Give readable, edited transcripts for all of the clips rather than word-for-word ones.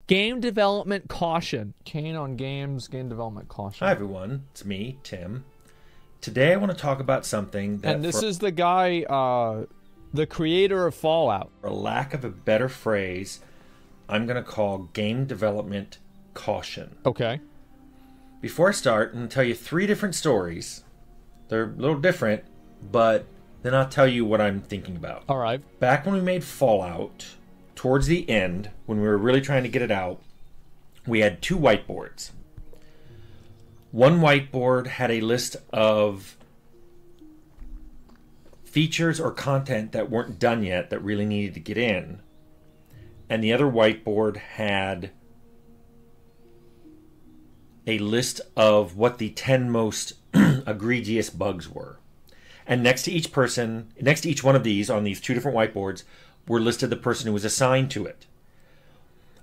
Game development caution. Cain on games, game development caution. Hi everyone, it's me, Tim. Today I want to talk about something that, and this is the guy, the creator of Fallout. for lack of a better phrase, I'm going to call game development caution. Okay. Before I start, I'm going to tell you 3 different stories. They're a little different, but then I'll tell you what I'm thinking about. All right. Back when we made Fallout, towards the end, when we were really trying to get it out, we had 2 whiteboards. One whiteboard had a list of features or content that weren't done yet that really needed to get in. And the other whiteboard had a list of what the 10 most egregious bugs were. And next to each person, next to each one of these on these 2 different whiteboards, were listed the person who was assigned to it.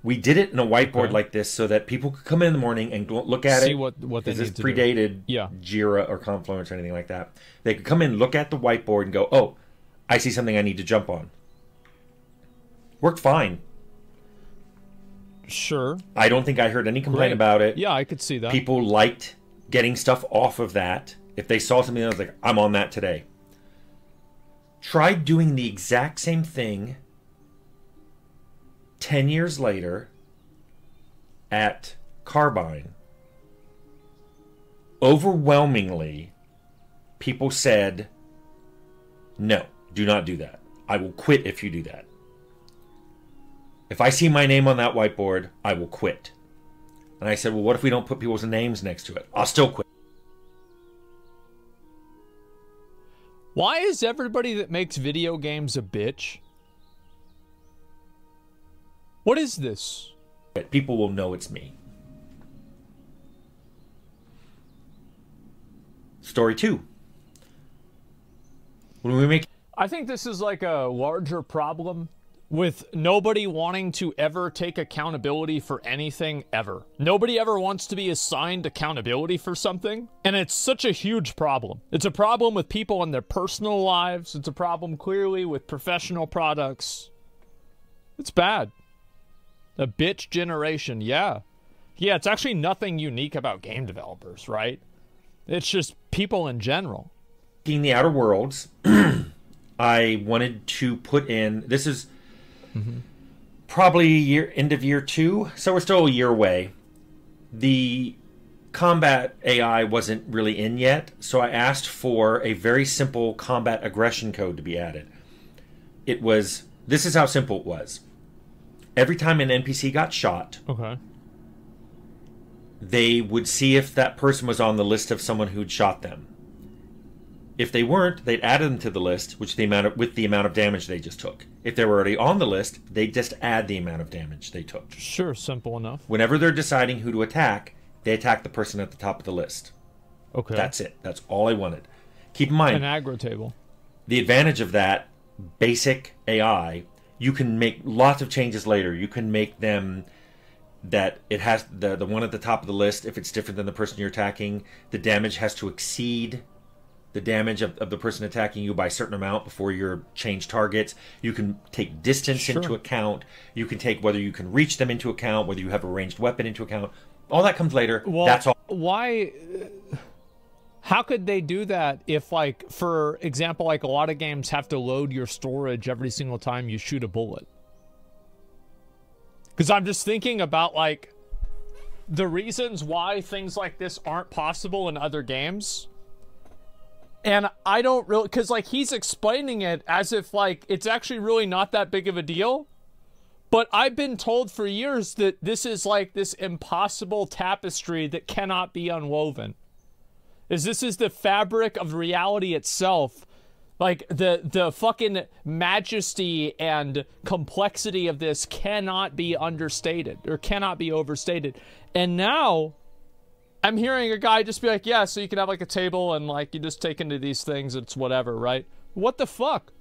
We did it in a whiteboard like this so that people could come in the morning and look at it. See what they need to do. This predated Jira or Confluence or anything like that. They could come in, look at the whiteboard, and go, "Oh, I see something I need to jump on." Worked fine. Sure. I don't think I heard any complaint about it. Yeah, I could see that. People liked getting stuff off of that. If they saw something that was like, "I'm on that today." Try doing the exact same thing 10 years later at Carbine. Overwhelmingly, people said, "No, do not do that. I will quit if you do that. If I see my name on that whiteboard, I will quit." And I said, "Well, what if we don't put people's names next to it? I'll still quit." Why is everybody that makes video games a bitch? What is this? People will know it's me. Story 2. When we make... I think this is like a larger problem with nobody wanting to ever take accountability for anything ever. Nobody ever wants to be assigned accountability for something, and it's such a huge problem. It's a problem with people in their personal lives. It's a problem clearly with professional products. It's bad. A bitch generation, yeah. Yeah, it's actually nothing unique about game developers, right? It's just people in general. In the Outer Worlds, I wanted to put in... This is probably end of year 2, so we're still a year away. The combat AI wasn't really in yet, so I asked for a very simple combat aggression code to be added. It was... This is how simple it was. Every time an NPC got shot, they would see if that person was on the list of someone who'd shot them. If they weren't, they'd add them to the list, with the amount of damage they just took. If they were already on the list, they'd just add the amount of damage they took. Sure, simple enough. Whenever they're deciding who to attack, they attack the person at the top of the list. Okay. That's it. That's all I wanted. Keep in mind, an aggro table. The advantage of that basic AI, you can make lots of changes later. You can make them that it has the one at the top of the list, if it's different than the person you're attacking, the damage has to exceed the damage of the person attacking you by a certain amount before you change targets. You can take distance into account. You can take whether you can reach them into account, whether you have a ranged weapon into account. All that comes later. Well, that's all. Why... How could they do that if, like, for example, like a lot of games have to load your storage every single time you shoot a bullet? Because I'm just thinking about, like, the reasons why things like this aren't possible in other games. And I don't really... Because, like, he's explaining it as if, like, it's actually really not that big of a deal. But I've been told for years that this is, like, this impossible tapestry that cannot be unwoven. This is the fabric of reality itself. Like, the fucking majesty and complexity of this cannot be understated, or cannot be overstated. And now, I'm hearing a guy just be like, yeah, so you can have, like, a table, and, like, you just take into these things, it's whatever, right? What the fuck?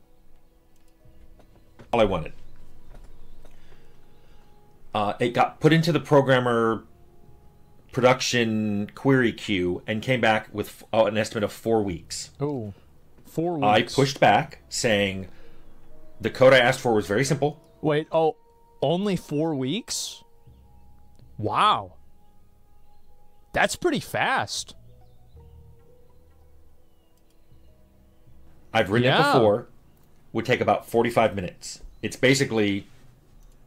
All I wanted. It got put into the programmer production query queue and came back with an estimate of 4 weeks. Oh, 4 weeks. I pushed back saying the code I asked for was very simple. Wait, oh, only 4 weeks? Wow. That's pretty fast. I've written it before. Would take about 45 minutes. It's basically,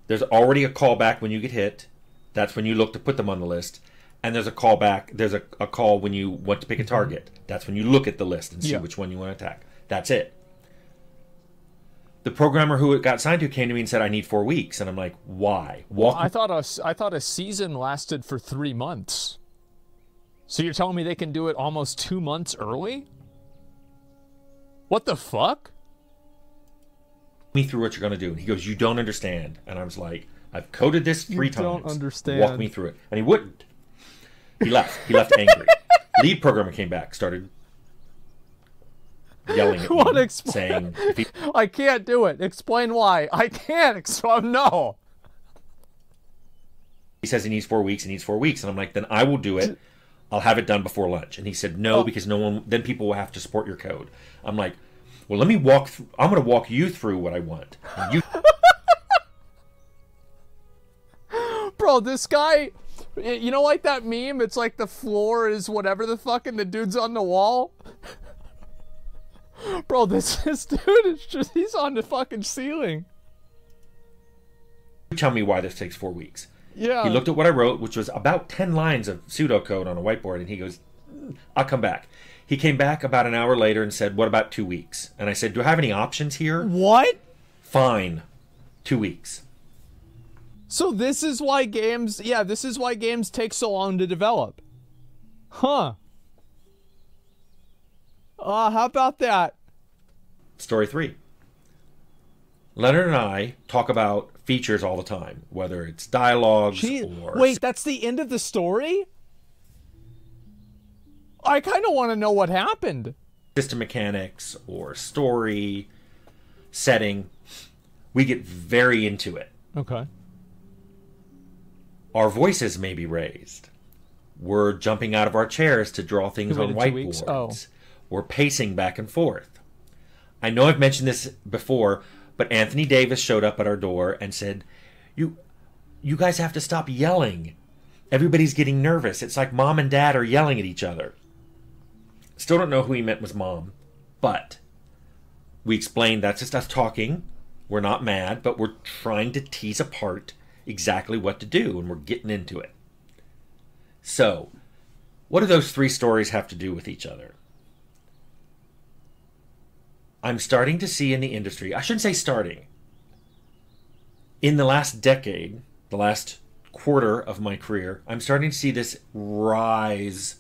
there's already a callback when you get hit. That's when you look to put them on the list. And there's a callback. There's a call when you want to pick a target. That's when you look at the list and see which one you want to attack. That's it. The programmer who it got signed to came to me and said, I need 4 weeks. And I'm like, why? I thought a season lasted for 3 months. So you're telling me they can do it almost 2 months early? What the fuck? Me through what you're going to do. And he goes, you don't understand. And I was like, I've coded this 3 times. Don't understand. Walk me through it. And he wouldn't. He left. He left angry. Lead programmer came back, started yelling at me, saying, I can't do it. Explain why. I can't explain. No. He says he needs 4 weeks. He needs 4 weeks. And I'm like, then I will do it. I'll have it done before lunch. And he said, no, because no one, then people will have to support your code. I'm like, well, let me walk through. I'm going to walk you through what I want. You Bro, this guy, you know, like that meme? It's like the floor is whatever the fuck and the dude's on the wall. Bro, this dude is just, he's on the fucking ceiling. tell me why this takes 4 weeks. Yeah. He looked at what I wrote, which was about 10 lines of pseudocode on a whiteboard, and he goes, I'll come back. He came back about an hour later and said, what about 2 weeks? And I said, do I have any options here? What? Fine. 2 weeks. So this is why games, this is why games take so long to develop. Huh. How about that? Story 3. Leonard and I talk about features all the time, whether it's dialogues or... Wait, that's the end of the story? I kind of want to know what happened. System mechanics or story, setting. We get very into it. Okay. Our voices may be raised. We're jumping out of our chairs to draw things on whiteboards. Oh. We're pacing back and forth. I know I've mentioned this before, but Anthony Davis showed up at our door and said, you guys have to stop yelling. Everybody's getting nervous. It's like mom and dad are yelling at each other. Still don't know who he meant was mom, but we explained that's just us talking. We're not mad, but we're trying to tease apart exactly what to do, and we're getting into it. So, what do those 3 stories have to do with each other? I'm starting to see in the industry, I shouldn't say starting, in the last decade, the last quarter of my career, I'm starting to see this rise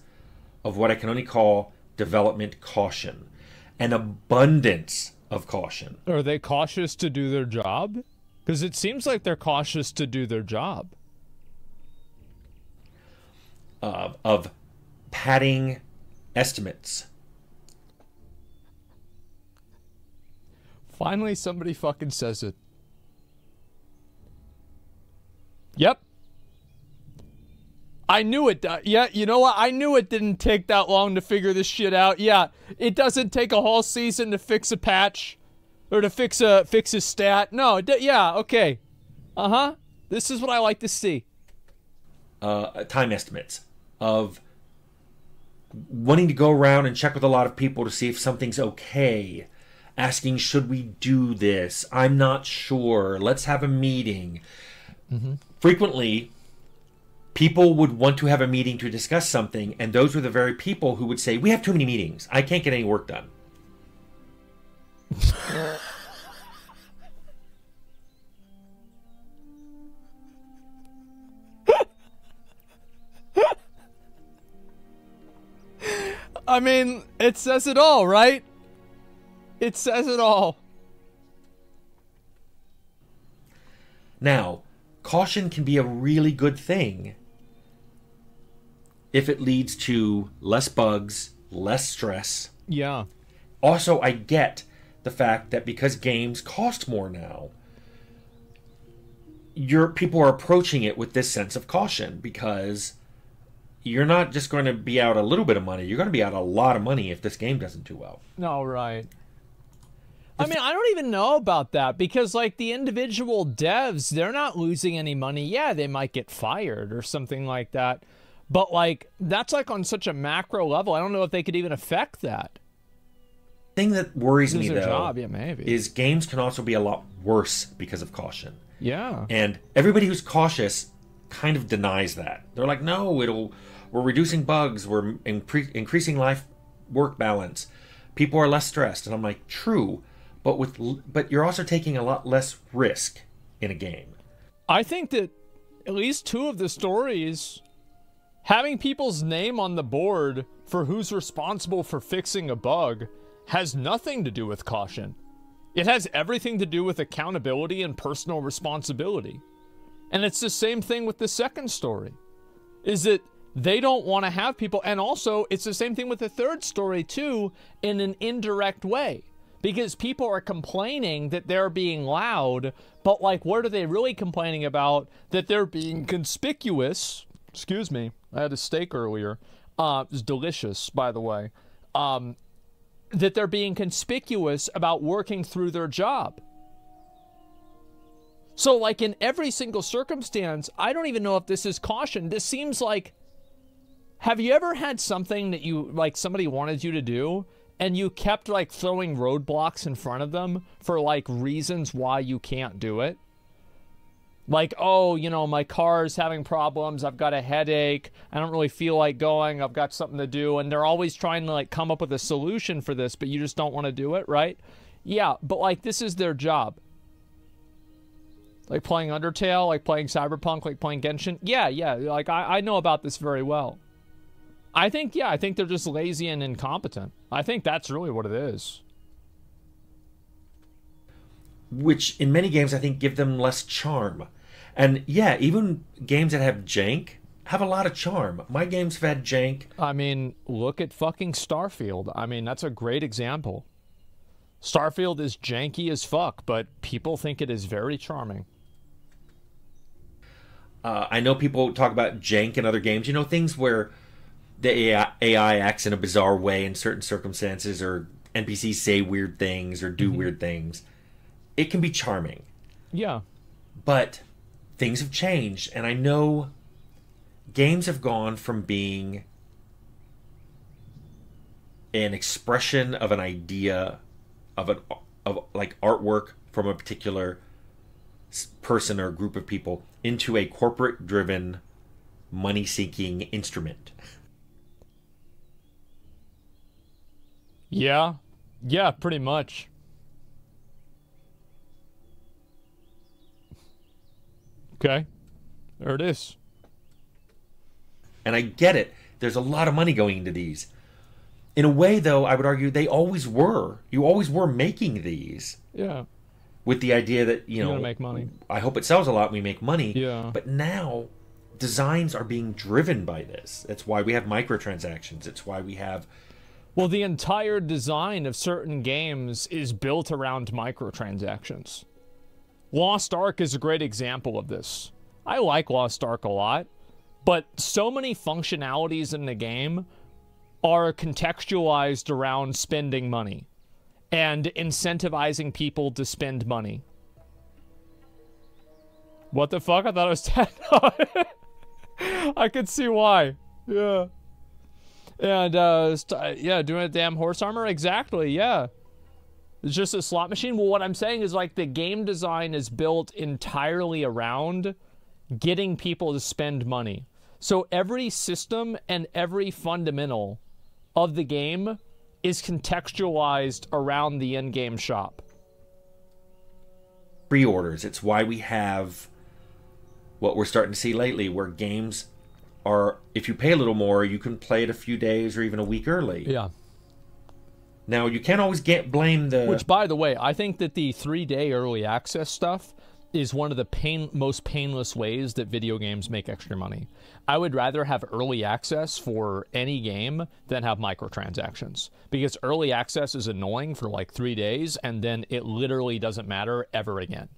of what I can only call development caution, an abundance of caution. Are they cautious to do their job? Because it seems like they're cautious to do their job. Of padding estimates. Finally, somebody fucking says it. Yep. I knew it. Yeah, you know what? I knew it didn't take that long to figure this shit out. Yeah, it doesn't take a whole season to fix a patch or to fix a stat. No, yeah, okay. Uh-huh. This is what I like to see. Time estimates of wanting to go around and check with a lot of people to see if something's okay. Asking, should we do this? I'm not sure. Let's have a meeting. Mm-hmm. Frequently, people would want to have a meeting to discuss something, and those were the very people who would say, we have too many meetings. I can't get any work done. I mean, it says it all, right? It says it all. Now, caution can be a really good thing if it leads to less bugs, less stress. Yeah. Also, I get the fact that because games cost more now, people are approaching it with this sense of caution, because you're not just going to be out a little bit of money. You're going to be out a lot of money if this game doesn't do well. No, right. I mean, I don't even know about that because, like, the individual devs, they're not losing any money. Yeah, they might get fired or something like that. But, like, that's, like, on such a macro level. I don't know if they could even affect that. Thing that worries me, though, job. Yeah, maybe. is games can also be a lot worse because of caution. Yeah. And everybody who's cautious kind of denies that. They're like, no, we're reducing bugs. We're increasing life-work balance. People are less stressed. And I'm like, true. But you're also taking a lot less risk in a game. I think that at least 2 of the stories, having people's name on the board for who's responsible for fixing a bug has nothing to do with caution. It has everything to do with accountability and personal responsibility. And it's the same thing with the second story, is that they don't want to have people. And also, it's the same thing with the third story, too, in an indirect way. Because people are complaining that they're being loud, but, like, what are they really complaining about? That they're being conspicuous. Excuse me, I had a steak earlier. It was delicious, by the way. That they're being conspicuous about working through their job. So, like, in every single circumstance, I don't even know if this is caution. This seems like, have you ever had something that you, like, somebody wanted you to do, and you kept, like, throwing roadblocks in front of them for, like, reasons why you can't do it? Like, oh, you know, my car's having problems. I've got a headache. I don't really feel like going. I've got something to do. And they're always trying to, like, come up with a solution for this, but you just don't want to do it, right? Yeah, but, like, this is their job. Like playing Undertale, like playing Cyberpunk, like playing Genshin. Yeah, like, I know about this very well. I think they're just lazy and incompetent. I think that's really what it is. Which, in many games, I think give them less charm. And, yeah, even games that have jank have a lot of charm. My games have had jank. I mean, look at fucking Starfield. I mean, that's a great example. Starfield is janky as fuck, but people think it is very charming. I know people talk about jank in other games. You know, things where the AI acts in a bizarre way in certain circumstances, or NPCs say weird things or do weird things. It can be charming. Yeah. But things have changed, and I know games have gone from being an expression of an idea of like artwork from a particular person or group of people into a corporate driven money seeking instrument. Yeah, pretty much. Okay, there it is. And I get it. There's a lot of money going into these. In a way, though, I would argue they always were. You always were making these. Yeah. With the idea that, you know, gonna make money. I hope it sells a lot, we make money. Yeah. But now, designs are being driven by this. That's why we have microtransactions. It's why we have... Well, the entire design of certain games is built around microtransactions. Lost Ark is a great example of this. I like Lost Ark a lot, but so many functionalities in the game are contextualized around spending money and incentivizing people to spend money. What the fuck? I thought it was 10. I could see why. Yeah. And, yeah, doing a damn horse armor? Exactly, yeah. It's just a slot machine. Well, what I'm saying is, like, the game design is built entirely around getting people to spend money. So every system and every fundamental of the game is contextualized around the in-game shop. Pre-orders. It's why we have what we're starting to see lately, where games are, if you pay a little more, you can play it a few days or even a week early. Yeah. Now, you can't always blame the... Which, by the way, I think that the 3-day early access stuff is one of the most painless ways that video games make extra money. I would rather have early access for any game than have microtransactions. Because early access is annoying for like 3 days, and then it literally doesn't matter ever again.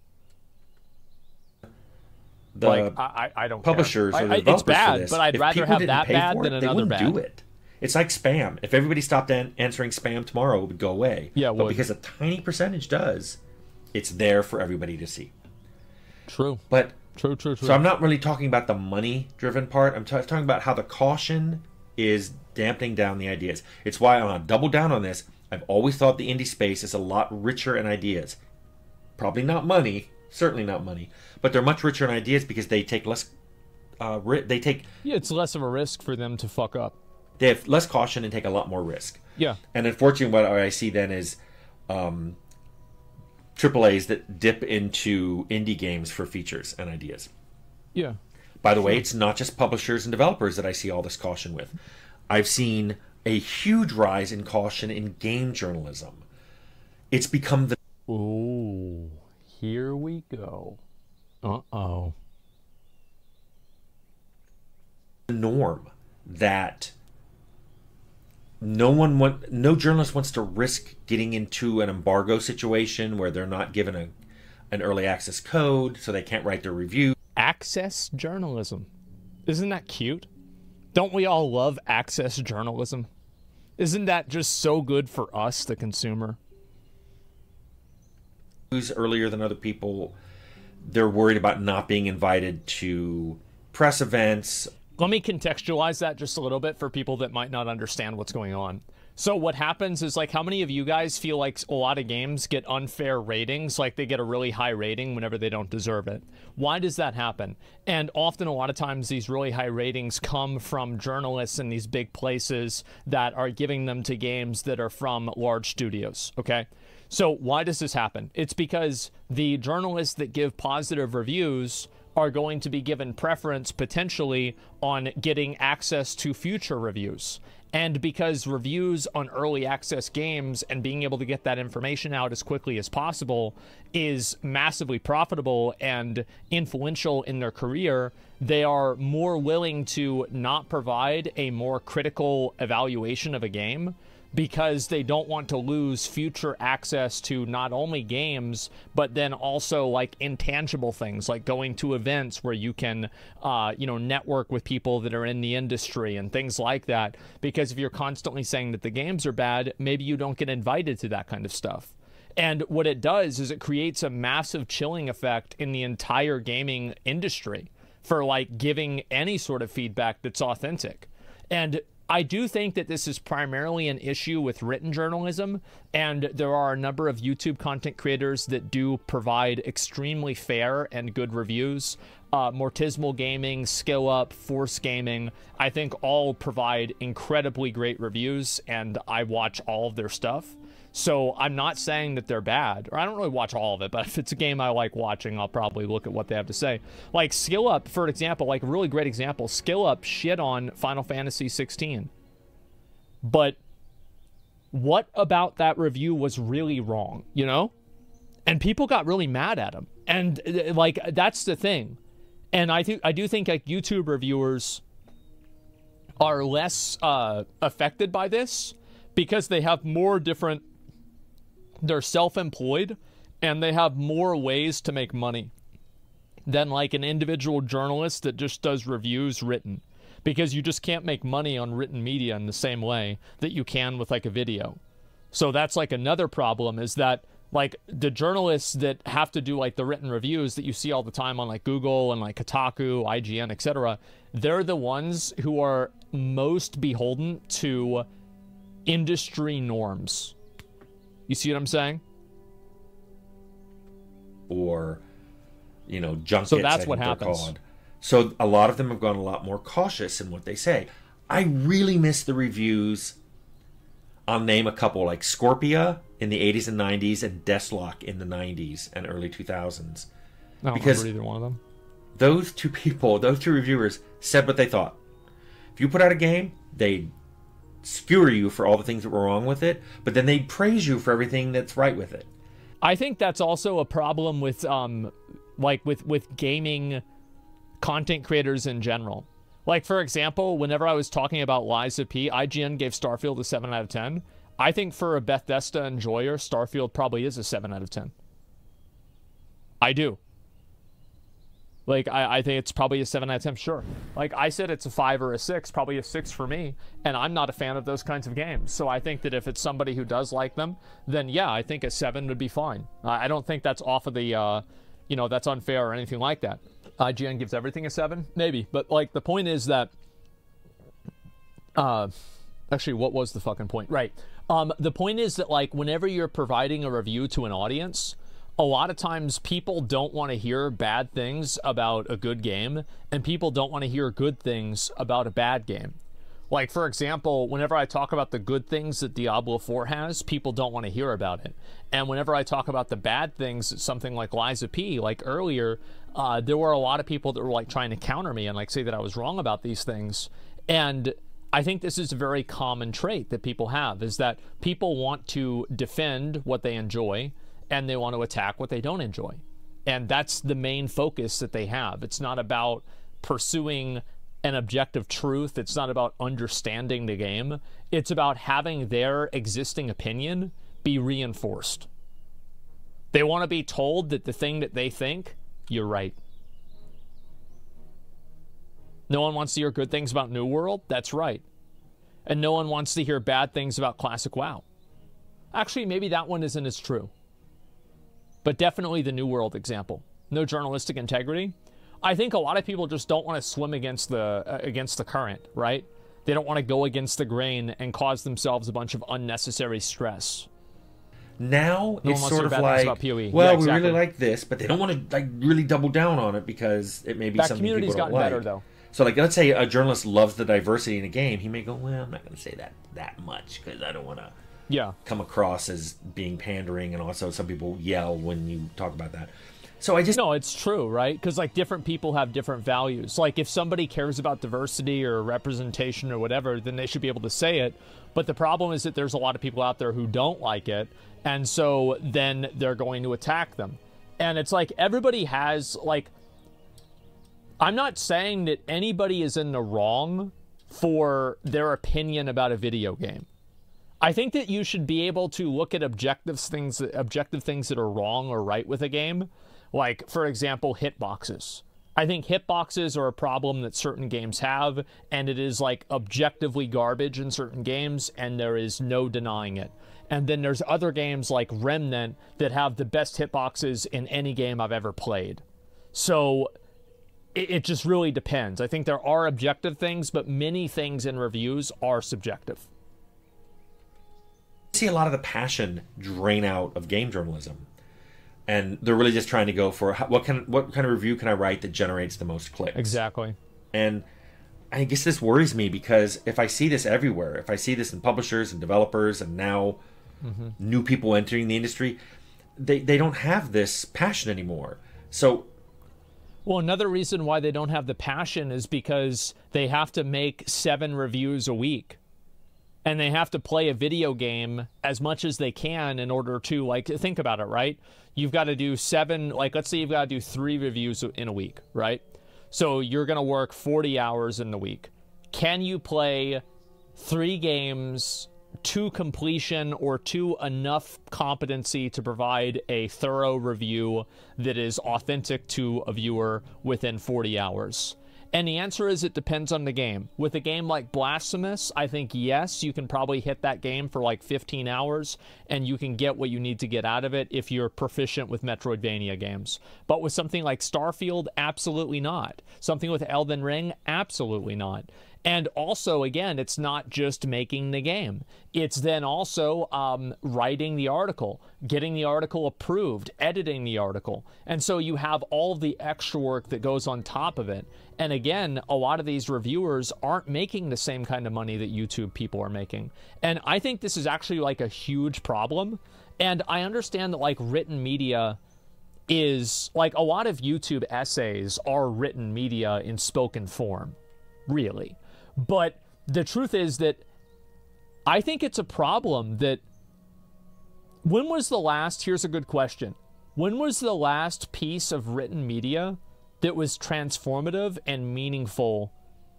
The I don't publishers care. or the developers it's bad, for this, but I'd rather have that bad than another bad. They wouldn't do it. It's like spam. If everybody stopped answering spam tomorrow, it would go away. Yeah, it but would. because a tiny percentage does, it's there for everybody to see. True. But True. so I'm not really talking about the money-driven part. I'm talking about how the caution is dampening down the ideas. It's why I want to double down on this. I've always thought the indie space is a lot richer in ideas. Probably not money, certainly not money, but they're much richer in ideas because they take less. It's less of a risk for them to fuck up. They have less caution and take a lot more risk. Yeah. And unfortunately, what I see then is AAAs that dip into indie games for features and ideas. Yeah. By the way, it's not just publishers and developers that I see all this caution with. I've seen a huge rise in caution in game journalism. It's become the... Ooh, here we go. Uh-oh. norm that no journalist wants to risk getting into an embargo situation where they're not given an early access code, so they can't write their review. Access journalism. Isn't that cute? Don't we all love access journalism? Isn't that just so good for us, the consumer? Who's earlier than other people. They're worried about not being invited to press events. Let me contextualize that just a little bit for people that might not understand what's going on. So what happens is, like, how many of you guys feel like a lot of games get unfair ratings, like they get a really high rating whenever they don't deserve it? Why does that happen? And often, a lot of times, these really high ratings come from journalists in these big places that are giving them to games that are from large studios, okay? So why does this happen? It's because the journalists that give positive reviews are going to be given preference potentially on getting access to future reviews. And because reviews on early access games and being able to get that information out as quickly as possible is massively profitable and influential in their career, they are more willing to not provide a more critical evaluation of a game, because they don't want to lose future access to not only games, but then also like intangible things, like going to events where you can, network with people that are in the industry and things like that. Because if you're constantly saying that the games are bad, maybe you don't get invited to that kind of stuff. And what it does is it creates a massive chilling effect in the entire gaming industry for like giving any sort of feedback that's authentic. And I do think that this is primarily an issue with written journalism, and there are a number of YouTube content creators that do provide extremely fair and good reviews. Mortismal Gaming, Skill Up, Force Gaming, I think all provide incredibly great reviews, and I watch all of their stuff. So I'm not saying that they're bad, or I don't really watch all of it, but if it's a game I like watching, I'll probably look at what they have to say. Like Skill Up, for example, like a really great example, Skill Up shit on Final Fantasy 16. But what about that review was really wrong, you know? And people got really mad at him. And like, that's the thing. And I do think like YouTube reviewers are less affected by this because they have more different, they're self-employed and they have more ways to make money than like an individual journalist that just does reviews written, because you just can't make money on written media in the same way that you can with like a video. So that's like another problem, is that like the journalists that have to do like the written reviews that you see all the time on like Google and like Kotaku, IGN, etc., they're the ones who are most beholden to industry norms. You see what I'm saying? Or, junkets. So that's what happens. So a lot of them have gone a lot more cautious in what they say. I really miss the reviews. I'll name a couple, like Scorpia in the 80s and 90s and Deathlock in the 90s and early 2000s. I don't remember either one of them. Those two reviewers said what they thought. If you put out a game, they'd skewer you for all the things that were wrong with it, but then they'd praise you for everything that's right with it. I think that's also a problem with with gaming content creators in general. Like, for example, whenever I was talking about Lies of P, IGN gave Starfield a 7 out of 10. I think for a Bethesda enjoyer, Starfield probably is a 7 out of 10. I do. Like, I think it's probably a 7 out of 10, sure. Like, I said it's a 5 or a 6, probably a 6 for me, and I'm not a fan of those kinds of games. So I think that if it's somebody who does like them, then yeah, I think a 7 would be fine. I don't think that's off of the, you know, that's unfair or anything like that. IGN gives everything a 7? Maybe. But, like, the point is that, actually, what was the fucking point? Right. The point is that, like, whenever you're providing a review to an audience, a lot of times people don't want to hear bad things about a good game, and people don't want to hear good things about a bad game. Like, for example, whenever I talk about the good things that Diablo 4 has, people don't want to hear about it. And whenever I talk about the bad things, something like Liza P, like earlier, there were a lot of people that were, like, trying to counter me and, like, say that I was wrong about these things. And I think this is a very common trait that people have, is that people want to defend what they enjoy, and they want to attack what they don't enjoy. And that's the main focus that they have. It's not about pursuing an objective truth. It's not about understanding the game. It's about having their existing opinion be reinforced. They want to be told that the thing that they think, you're right. No one wants to hear good things about New World. That's right. And no one wants to hear bad things about Classic WoW. Actually, maybe that one isn't as true. But definitely the New World example. No journalistic integrity. I think a lot of people just don't want to swim against the current, right? They don't want to go against the grain and cause themselves a bunch of unnecessary stress. Now no it's sort of like, well, yeah, exactly. We really like this, but they don't want to, like, really double down on it because it may be something people don't like. That community's gotten better, though. So, like, let's say a journalist loves the diversity in a game. He may go, well, I'm not going to say that much because I don't want to come across as being pandering, and also some people yell when you talk about that. So I just... No, it's true, right? Because, like, different people have different values. Like, if somebody cares about diversity or representation or whatever, then they should be able to say it. But the problem is that there's a lot of people out there who don't like it, and so then they're going to attack them. And it's like, everybody has, like... I'm not saying that anybody is in the wrong for their opinion about a video game. I think that you should be able to look at objective things that are wrong or right with a game. Like, for example, hitboxes. I think hitboxes are a problem that certain games have, and it is, like, objectively garbage in certain games, and there is no denying it. And then there's other games like Remnant that have the best hitboxes in any game I've ever played. So it just really depends. I think there are objective things, but many things in reviews are subjective. I see a lot of the passion drain out of game journalism, and they're really just trying to go for what kind of review can I write that generates the most clicks. Exactly. And I guess this worries me because if I see this everywhere, if I see this in publishers and developers and now new people entering the industry, they don't have this passion anymore. So, well, another reason why they don't have the passion is because they have to make 7 reviews a week. And they have to play a video game as much as they can in order to, like, think about it, right? You've got to do 7, like, let's say you've got to do 3 reviews in a week, right? So you're going to work 40 hours in the week. Can you play 3 games to completion or to enough competency to provide a thorough review that is authentic to a viewer within 40 hours? And the answer is it depends on the game. With a game like Blasphemous, I think, yes, you can probably hit that game for like 15 hours, and you can get what you need to get out of it if you're proficient with Metroidvania games. But with something like Starfield, absolutely not. Something with Elden Ring, absolutely not. And also, again, it's not just making the game. It's then also writing the article, getting the article approved, editing the article. And so you have all of the extra work that goes on top of it. And again, a lot of these reviewers aren't making the same kind of money that YouTube people are making. And I think this is actually like a huge problem. And I understand that, like, written media is, like, a lot of YouTube essays are written media in spoken form, really. But the truth is that I think it's a problem that when was the last, here's a good question, when was the last piece of written media that was transformative and meaningful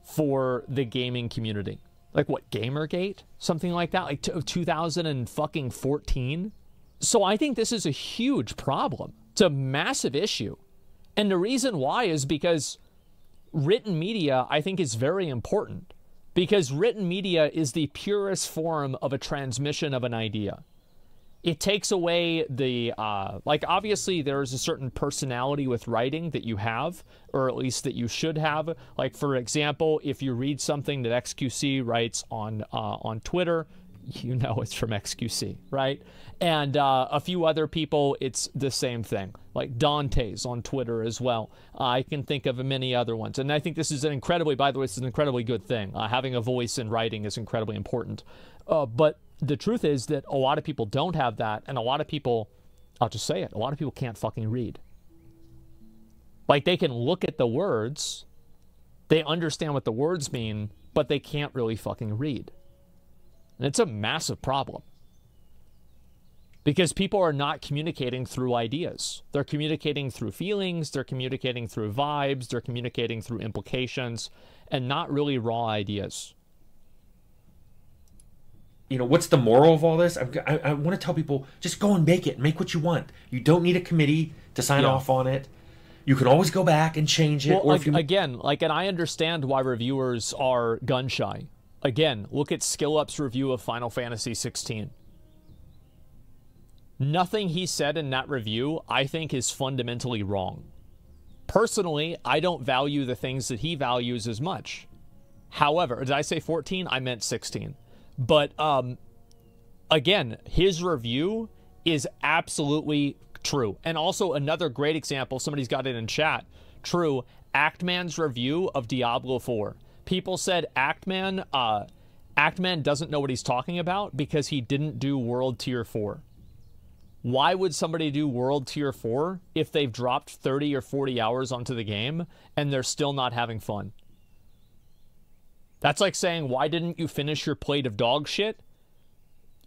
for the gaming community? Like, what, Gamergate? Something like that? Like 2014? So I think this is a huge problem. It's a massive issue. And the reason why is because written media, I think, is very important. Because written media is the purest form of a transmission of an idea. It takes away the, like, obviously there's a certain personality with writing that you have, or at least that you should have. Like, for example, if you read something that XQC writes on Twitter, you know it's from XQC, right? And a few other people, it's the same thing. Like Dante's on Twitter as well. I can think of many other ones. And I think this is an incredibly, by the way, it's an incredibly good thing. Having a voice in writing is incredibly important. But the truth is that a lot of people don't have that. And a lot of people, I'll just say it, a lot of people can't fucking read. Like, they can look at the words, they understand what the words mean, but they can't really fucking read. And it's a massive problem. Because people are not communicating through ideas. They're communicating through feelings, they're communicating through vibes, they're communicating through implications, and not really raw ideas. You know, what's the moral of all this? I want to tell people, just go and make it. Make what you want. You don't need a committee to sign off on it. You can always go back and change it. Well, or if you... again, like, and I understand why reviewers are gun shy. Again, look at SkillUp's review of Final Fantasy 16. Nothing he said in that review, I think, is fundamentally wrong. Personally, I don't value the things that he values as much. However, did I say 14? I meant 16. But, again, his review is absolutely true. And also, another great example, somebody's got it in chat, true, Actman's review of Diablo 4. People said Actman doesn't know what he's talking about because he didn't do World Tier 4. Why would somebody do World Tier 4 if they've dropped 30 or 40 hours onto the game and they're still not having fun? That's like saying, why didn't you finish your plate of dog shit?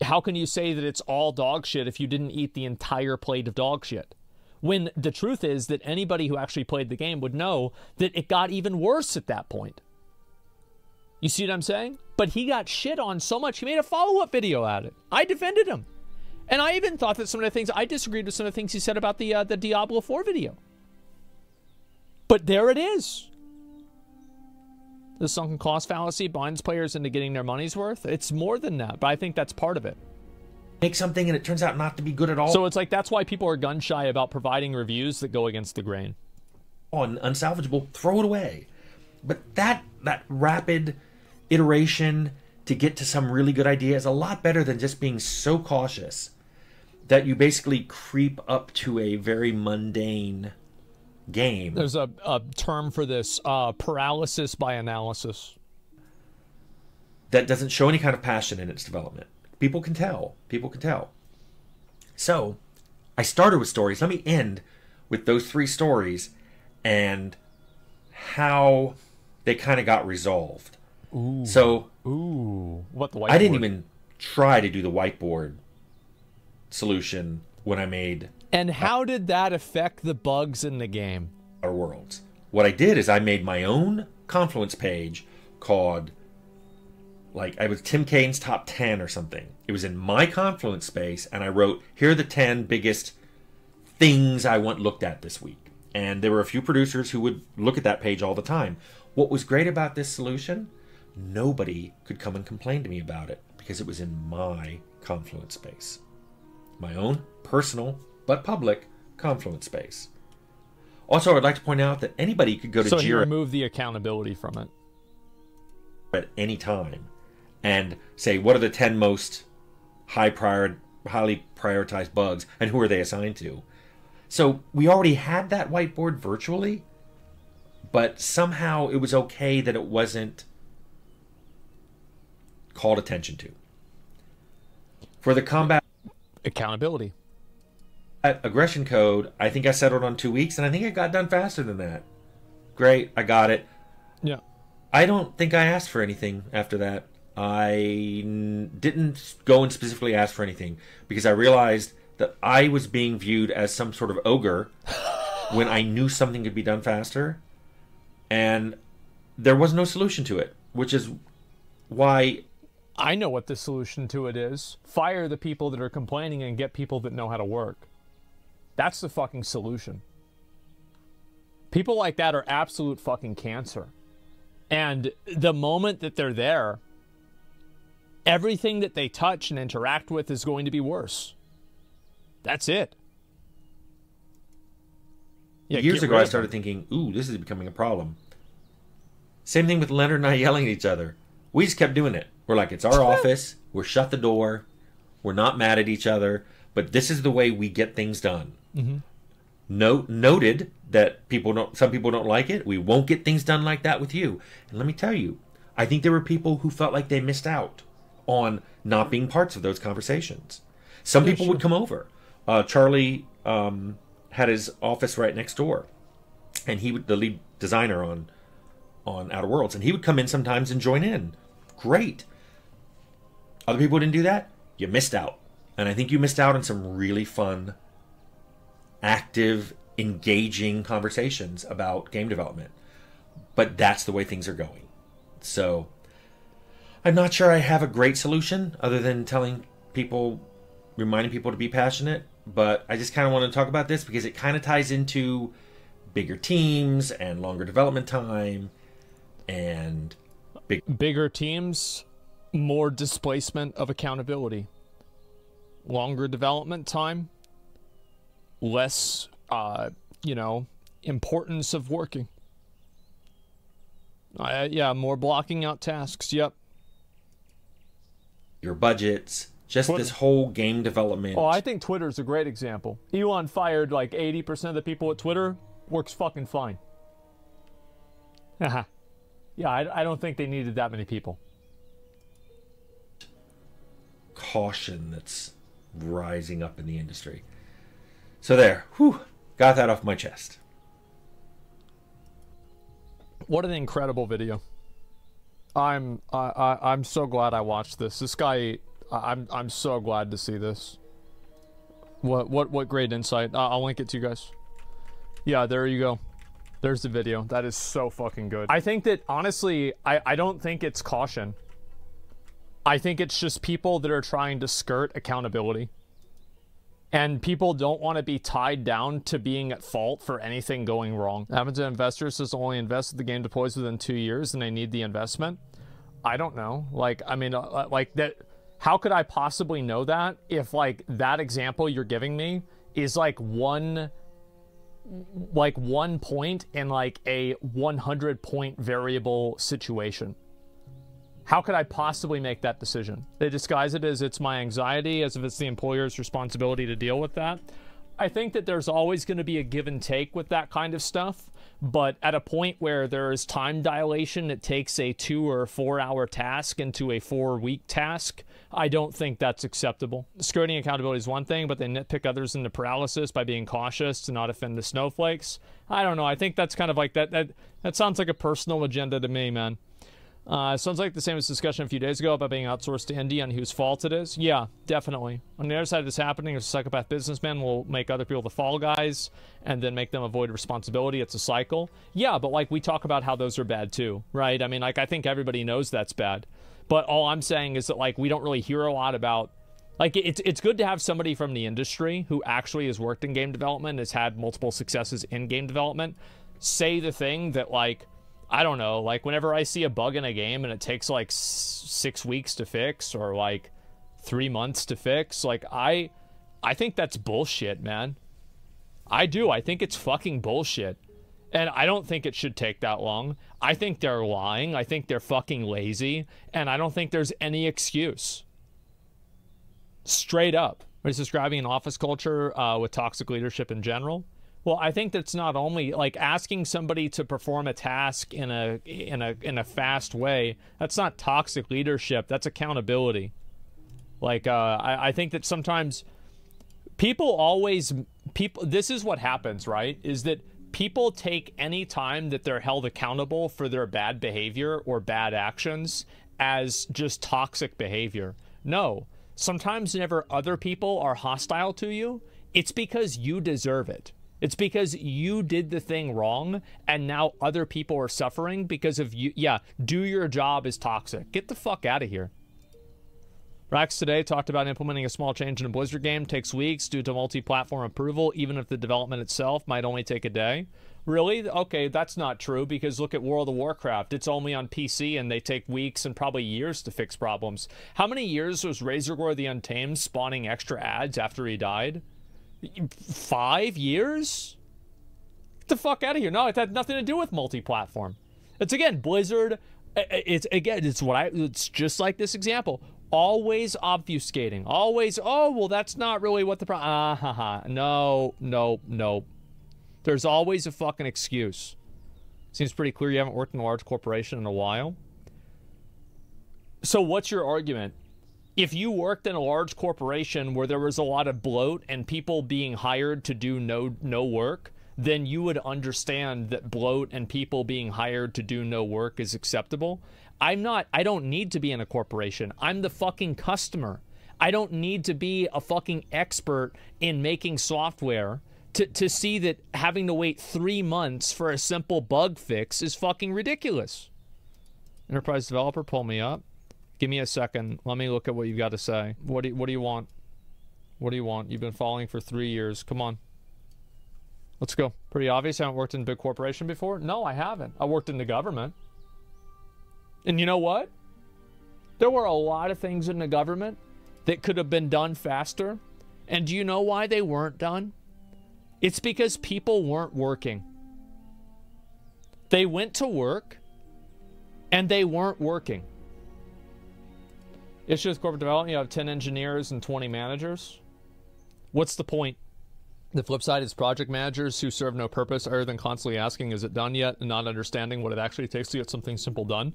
How can you say that it's all dog shit if you didn't eat the entire plate of dog shit? When the truth is that anybody who actually played the game would know that it got even worse at that point. You see what I'm saying? But he got shit on so much, he made a follow-up video at it. I defended him. And I even thought that some of the things, I disagreed with some of the things he said about the Diablo 4 video. But there it is. The sunken cost fallacy binds players into getting their money's worth. It's more than that, but I think that's part of it. Make something and it turns out not to be good at all. So it's like, that's why people are gun shy about providing reviews that go against the grain. On unsalvageable, throw it away. But that rapid iteration to get to some really good idea is a lot better than just being so cautious that you basically creep up to a very mundane game. There's a term for this, paralysis by analysis. That doesn't show any kind of passion in its development. People can tell. People can tell. So, I started with stories. Let me end with those 3 stories and how they kind of got resolved. Ooh. So, what the whiteboard? I didn't even try to do the whiteboard solution when I made... And how did that affect the bugs in the game? Our worlds. What I did is I made my own Confluence page called, like, I was Tim Kane's top 10 or something. It was in my Confluence space, and I wrote, here are the 10 biggest things I want looked at this week. And there were a few producers who would look at that page all the time. What was great about this solution? Nobody could come and complain to me about it because it was in my Confluence space. My own personal but public Confluence space. Also, I'd like to point out that anybody could go to Jira. So you remove the accountability from it at any time and say, what are the 10 most highly prioritized bugs and who are they assigned to? So we already had that whiteboard virtually, but somehow it was okay that it wasn't called attention to. For the combat accountability aggression code, I think I settled on 2 weeks, and I think it got done faster than that. Great, I got it. Yeah. I don't think I asked for anything after that. I didn't go and specifically ask for anything because I realized that I was being viewed as some sort of ogre when I knew something could be done faster, and there was no solution to it, which is why... I know what the solution to it is. Fire the people that are complaining and get people that know how to work. That's the fucking solution. People like that are absolute fucking cancer. And the moment that they're there, everything that they touch and interact with is going to be worse. That's it. Yeah, years ago, I started thinking, ooh, this is becoming a problem. Same thing with Leonard and I yelling at each other. We just kept doing it. We're like, it's our office. We're shut the door. We're not mad at each other. But this is the way we get things done. Mm-hmm. Noted that some people don't like it. We won't get things done like that with you. And let me tell you, I think there were people who felt like they missed out on not being parts of those conversations. Some people would come over. Charlie had his office right next door, and he would the lead designer on Outer Worlds, and he would come in sometimes and join in. Great. Other people didn't do that. You missed out, and I think you missed out on some really fun, active, engaging conversations about game development. But that's the way things are going. So I'm not sure I have a great solution other than reminding people to be passionate. But I just kind of want to talk about this because it kind of ties into bigger teams and longer development time and bigger teams, more displacement of accountability, longer development time, less, importance of working. Yeah, more blocking out tasks. Yep. Your budgets. Just this whole game development. Oh, I think Twitter's a great example. Elon fired like 80% of the people at Twitter. Works fucking fine. Yeah, I don't think they needed that many people. Caution that's rising up in the industry. So there. Whew. Got that off my chest. What an incredible video. I'm so glad I watched this. This guy... I'm so glad to see this. What great insight. I'll link it to you guys. Yeah, there you go. There's the video. That is so fucking good. I think that, honestly, I don't think it's caution. I think it's just people that are trying to skirt accountability. And people don't want to be tied down to being at fault for anything going wrong. Happens to investors says only invest if the game deploys within 2 years and they need the investment. I don't know. Like that... How could I possibly know that if, like, that example you're giving me is, like, one point in, like, a 100-point variable situation? How could I possibly make that decision? They disguise it as it's my anxiety, as if it's the employer's responsibility to deal with that. I think that there's always going to be a give and take with that kind of stuff, but at a point where there is time dilation, it takes a 2 or 4 hour task into a 4-week task. I don't think that's acceptable. Skirting accountability is one thing, but they nitpick others into paralysis by being cautious to not offend the snowflakes. I don't know. I think that's kind of like that sounds like a personal agenda to me, man. Sounds like the same as discussion a few days ago about being outsourced to Indy and whose fault it is. Yeah, definitely. On the other side of this happening, a psychopath businessman will make other people the fall guys and then make them avoid responsibility. It's a cycle. Yeah, but like we talk about how those are bad too, right? I mean, like I think everybody knows that's bad. But all I'm saying is that like we don't really hear a lot about, like it's good to have somebody from the industry who actually has worked in game development, has had multiple successes in game development, say the thing that like, I don't know, like whenever I see a bug in a game and it takes like 6 weeks to fix or like 3 months to fix, like I think that's bullshit, man. I do. I think it's fucking bullshit. And I don't think it should take that long. I think they're lying. I think they're fucking lazy. And I don't think there's any excuse. Straight up. He's describing an office culture with toxic leadership in general. Well, I think that's not only like asking somebody to perform a task in a fast way. That's not toxic leadership. That's accountability. Like I think that sometimes this is what happens, right? Is that people take any time that they're held accountable for their bad behavior or bad actions as just toxic behavior. No, sometimes whenever other people are hostile to you, it's because you deserve it. It's because you did the thing wrong and now other people are suffering because of you. Yeah, do your job is toxic. Get the fuck out of here. Rax today talked about implementing a small change in a Blizzard game takes weeks due to multi-platform approval, even if the development itself might only take a day. Really? Okay, that's not true, because look at World of Warcraft. It's only on PC and they take weeks and probably years to fix problems. How many years was Razorgore the Untamed spawning extra ads after he died? 5 years? Get the fuck out of here. No, it had nothing to do with multi-platform. It's again, Blizzard, it's just like this example. Always obfuscating. Always, oh, well, that's not really what the problem. No. There's always a fucking excuse. Seems pretty clear you haven't worked in a large corporation in a while. So what's your argument? If you worked in a large corporation where there was a lot of bloat and people being hired to do no work, then you would understand that bloat and people being hired to do no work is acceptable. I don't need to be in a corporation. I'm the fucking customer. I don't need to be a fucking expert in making software to see that having to wait 3 months for a simple bug fix is fucking ridiculous. Enterprise developer, pull me up. Give me a second. Let me look at what you've got to say. What do you want? What do you want? You've been following for 3 years. Come on. Let's go. Pretty obvious. I haven't worked in a big corporation before. No, I haven't. I worked in the government. And you know what? There were a lot of things in the government that could have been done faster. And do you know why they weren't done? It's because people weren't working. They went to work and they weren't working. Issue with corporate development, you have 10 engineers and 20 managers. What's the point? The flip side is project managers who serve no purpose other than constantly asking, is it done yet? And not understanding what it actually takes to get something simple done.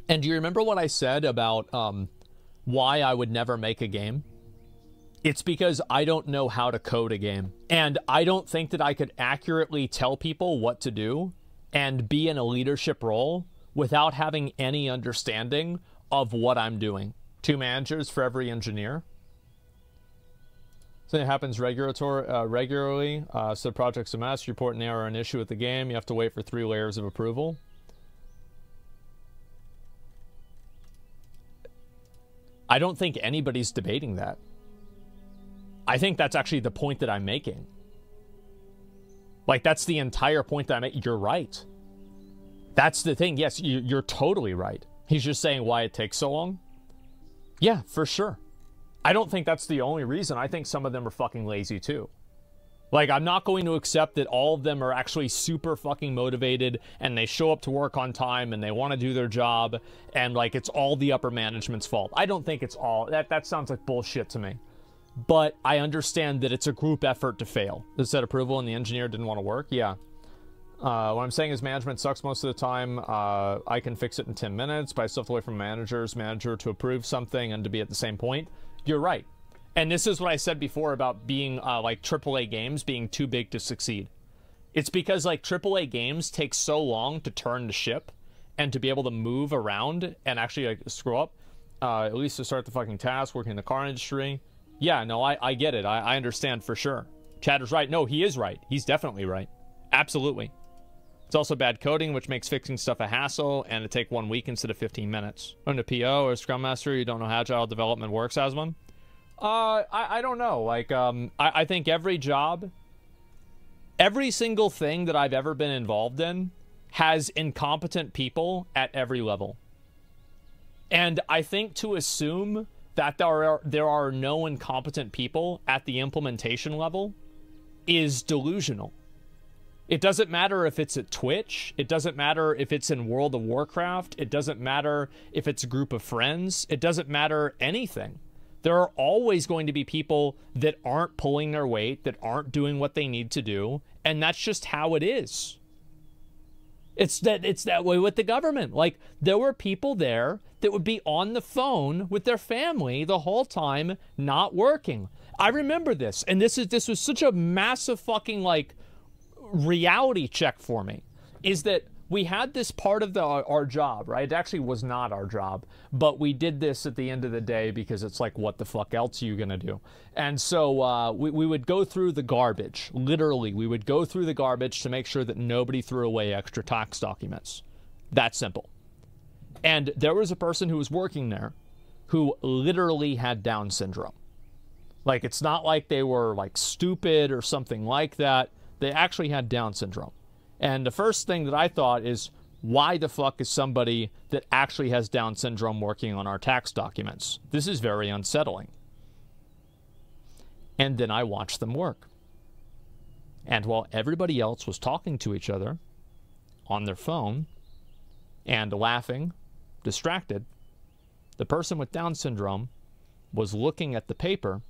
And do you remember what I said about why I would never make a game? It's because I don't know how to code a game. And I don't think that I could accurately tell people what to do and be in a leadership role without having any understanding of what I'm doing. 2 managers for every engineer. So it happens regularly. So the project's a mess. You report an error or an issue with the game. You have to wait for 3 layers of approval. I don't think anybody's debating that. I think that's actually the point that I'm making. Like, that's the entire point that I'm making. You're right. That's the thing. Yes, you're totally right. He's just saying why it takes so long. Yeah, for sure. I don't think that's the only reason. I think some of them are fucking lazy too. Like, I'm not going to accept that all of them are actually super fucking motivated and they show up to work on time and they want to do their job and, like, it's all the upper management's fault. I don't think it's all. That sounds like bullshit to me. But I understand that it's a group effort to fail. It said approval and the engineer didn't want to work. Yeah. What I'm saying is management sucks most of the time. I can fix it in 10 minutes, but I still have to wait for manager to approve something and to be at the same point. You're right. And this is what I said before about being like AAA games being too big to succeed. It's because like AAA games take so long to turn the ship and to be able to move around and actually like screw up, at least to start the fucking task, working in the car industry. Yeah, no, I get it. I understand for sure. Chatter's right. No, he is right. He's definitely right. Absolutely. It's also bad coding, which makes fixing stuff a hassle, and it take 1 week instead of 15 minutes. I'm a PO or a Scrum Master. You don't know how agile development works, Asmon? I don't know. Like, I think every job, every single thing that I've ever been involved in has incompetent people at every level. And I think to assume that there are no incompetent people at the implementation level is delusional. It doesn't matter if it's at Twitch. It doesn't matter if it's in World of Warcraft. It doesn't matter if it's a group of friends. It doesn't matter anything. There are always going to be people that aren't pulling their weight, that aren't doing what they need to do, and that's just how it is. It's that way with the government. Like, there were people there that would be on the phone with their family the whole time, not working. I remember this, and this was such a massive fucking, like, reality check for me, is that we had this part of our job, right? It actually was not our job, but we did this at the end of the day because it's like, what the fuck else are you gonna do? And so we would go through the garbage. Literally, we would go through the garbage to make sure that nobody threw away extra tax documents. That simple. And there was a person who was working there who literally had Down syndrome. Like, it's not like they were like stupid or something like that. They actually had Down syndrome. And the first thing that I thought is, why the fuck is somebody that actually has Down syndrome working on our tax documents? This is very unsettling. And then I watched them work. And while everybody else was talking to each other on their phone and laughing, distracted, the person with Down syndrome was looking at the paper,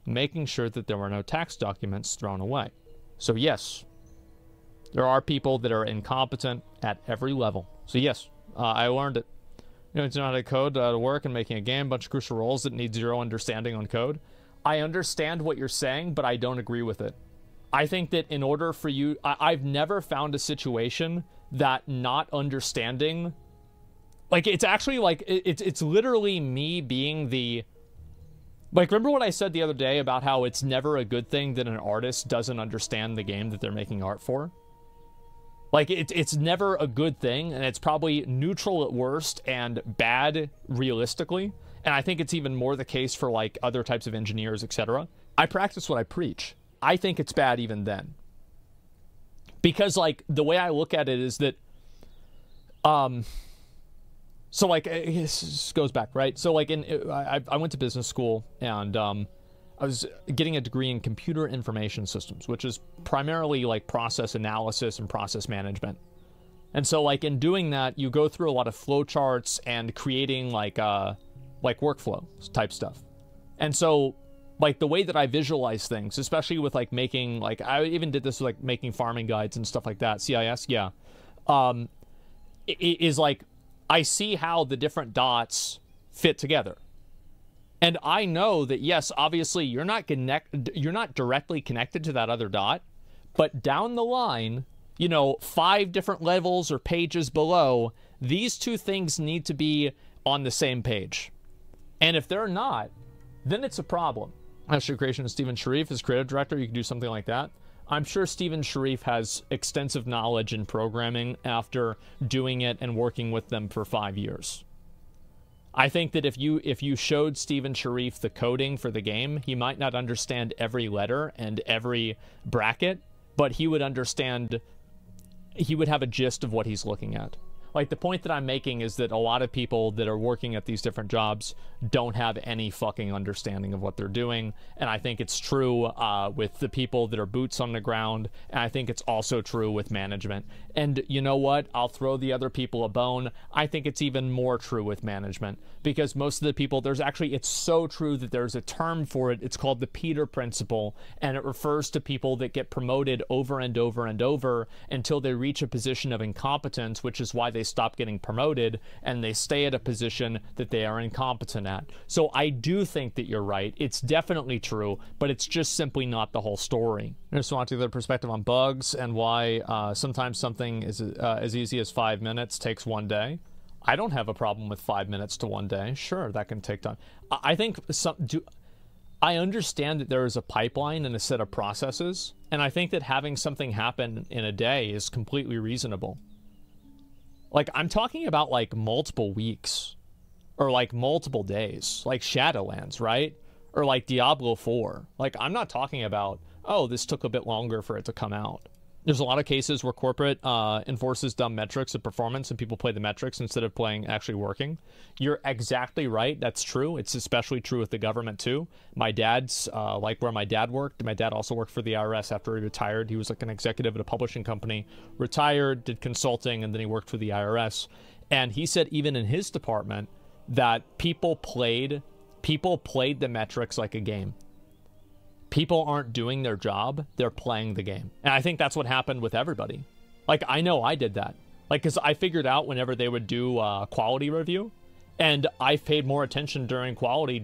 making sure that there were no tax documents thrown away. So yes, there are people that are incompetent at every level. So yes, I learned it. You know how to code to work and making a game, a bunch of crucial roles that need zero understanding on code. I understand what you're saying, but I don't agree with it. I think that in order for you, I've never found a situation that not understanding, like, it's actually like, it's literally me being the, like, remember what I said the other day about how it's never a good thing that an artist doesn't understand the game that they're making art for? Like, it's never a good thing, and it's probably neutral at worst and bad realistically. And I think it's even more the case for, like, other types of engineers, etc. I practice what I preach. I think it's bad even then. Because, like, the way I look at it is that, so, like, this goes back, right? So, like, I went to business school, and I was getting a degree in computer information systems, which is primarily, like, process analysis and process management. And so, like, in doing that, you go through a lot of flowcharts and creating, like workflow type stuff. And so, like, the way that I visualize things, especially with, like, making, like, I even did this with, like, making farming guides and stuff like that, CIS, yeah, is, like, I see how the different dots fit together. And I know that, yes, obviously, you're not directly connected to that other dot, but down the line, you know, 5 different levels or pages below, these two things need to be on the same page. And if they're not, then it's a problem. After creation of Stephen Sharif as creative director, you can do something like that. I'm sure Stephen Sharif has extensive knowledge in programming after doing it and working with them for 5 years. I think that if you showed Stephen Sharif the coding for the game, he might not understand every letter and every bracket, but he would understand, he would have a gist of what he's looking at. Like, the point that I'm making is that a lot of people that are working at these different jobs don't have any fucking understanding of what they're doing. And I think it's true with the people that are boots on the ground. And I think it's also true with management. And you know what? I'll throw the other people a bone. I think it's even more true with management. Because most of the people, it's so true that there's a term for it. It's called the Peter Principle. And it refers to people that get promoted over and over and over until they reach a position of incompetence, which is why they stop getting promoted and they stay at a position that they are incompetent at. So I do think that you're right. It's definitely true, but it's just simply not the whole story. I just want to get the perspective on bugs and why sometimes something is as easy as 5 minutes takes 1 day. I don't have a problem with 5 minutes to 1 day. Sure, that can take time. I think I understand that there is a pipeline and a set of processes, and I think that having something happen in a day is completely reasonable. Like, I'm talking about, like, multiple weeks or, like, multiple days, like Shadowlands, right? Or, like, Diablo 4. Like, I'm not talking about, oh, this took a bit longer for it to come out. There's a lot of cases where corporate enforces dumb metrics of performance and people play the metrics instead of actually working. You're exactly right. That's true. It's especially true with the government, too. My dad's, like where my dad worked, my dad also worked for the IRS after he retired. He was like an executive at a publishing company, retired, did consulting, and then he worked for the IRS. And he said even in his department that people played the metrics like a game. People aren't doing their job, they're playing the game. And I think that's what happened with everybody. Like, I know I did that. Like, because I figured out whenever they would do quality review, and I paid more attention during quality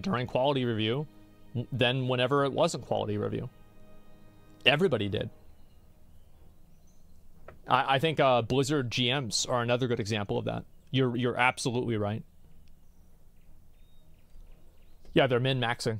review than whenever it wasn't quality review. Everybody did. I think Blizzard GMs are another good example of that. You're absolutely right. Yeah, they're min-maxing.